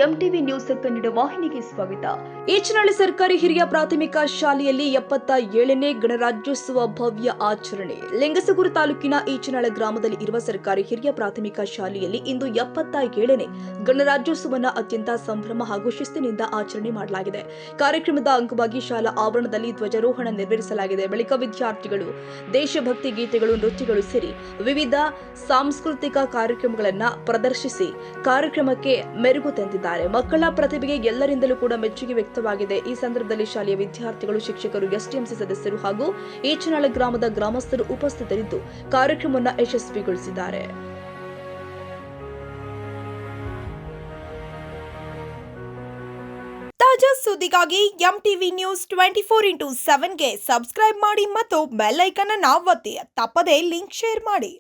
MTV news Kannada ವಾಹಿನಿಗೆ ಸ್ವಾಗತ. ಈಚನಹಳ್ಳಿ ಸರ್ಕಾರಿ ಹಿರಿಯ ಪ್ರಾಥಮಿಕ ಶಾಲೆಯಲ್ಲಿ 77ನೇ ಗಣರಾಜ್ಯೋತ್ಸವ ಭವ್ಯ ಆಚರಣೆ. ಲಿಂಗಸಗೂರು ತಾಲೂಕಿನ ಈಚನಹಳ್ಳಿ ಗ್ರಾಮದಲ್ಲಿ ಇರುವ ಸರ್ಕಾರಿ ಹಿರಿಯ ಪ್ರಾಥಮಿಕ ಶಾಲೆಯಲ್ಲಿ ಇಂದು 77ನೇ ಗಣರಾಜ್ಯೋತ್ಸವವನ್ನು ಅತ್ಯಂತ ಸಂಭ್ರಮ ಹಾಗೂ ಶಿಸ್ತಿನಿಂದ ಆಚರಣೆ ಮಾಡಲಾಗಿದೆ. ಕಾರ್ಯಕ್ರಮದ ಅಂಗವಾಗಿ ಶಾಲಾ ಆವರಣದಲ್ಲಿ ಧ್ವಜಾರೋಹಣ ನೆರವೇರಿಸಲಾಗಿದೆ. ಬಳಿಕ ವಿದ್ಯಾರ್ಥಿಗಳು ದೇಶಭಕ್ತಿ ಗೀತೆಗಳು, ನೃತ್ಯಗಳು ಸೇರಿ ವಿವಿಧ ಸಾಂಸ್ಕೃತಿಕ ಕಾರ್ಯಕ್ರಮಗಳನ್ನು ಪ್ರದರ್ಶಿಸಿ ಕಾರ್ಯಕ್ರಮಕ್ಕೆ ಮೆರುಗು ತಂದಿದ್ದಾರೆ. ಮಕ್ಕಳ ಪ್ರತಿಭೆಗೆ ಎಲ್ಲರಿಂದಲೂ ಕೂಡ ಮೆಚ್ಚುಗೆ ವ್ಯಕ್ತವಾಗಿದೆ. ಈ ಸಂದರ್ಭದಲ್ಲಿ ಶಾಲೆಯ ವಿದ್ಯಾರ್ಥಿಗಳು, ಶಿಕ್ಷಕರು, ಎಸ್ಟಿಎಂಸಿ ಸದಸ್ಯರು ಹಾಗೂ ಈಚನಹಳ್ಳಿ ಗ್ರಾಮದ ಗ್ರಾಮಸ್ಥರು ಉಪಸ್ಥಿತರಿದ್ದು ಕಾರ್ಯಕ್ರಮವನ್ನು ಯಶಸ್ವಿಗೊಳಿಸಿದ್ದಾರೆ. ತಾಜಾ ಸುದ್ದಿಗಾಗಿ ಎಂಟಿವಿ ನ್ಯೂಸ್ 24x7ಗೆ ಸಬ್ಸ್ಕ್ರೈಬ್ ಮಾಡಿ ಮತ್ತು ಬೆಲ್ ಐಕಾನ್ ಅನ್ನು ಒತ್ತಿ. ತಪ್ಪದೇ ಲಿಂಕ್ ಶೇರ್ ಮಾಡಿ.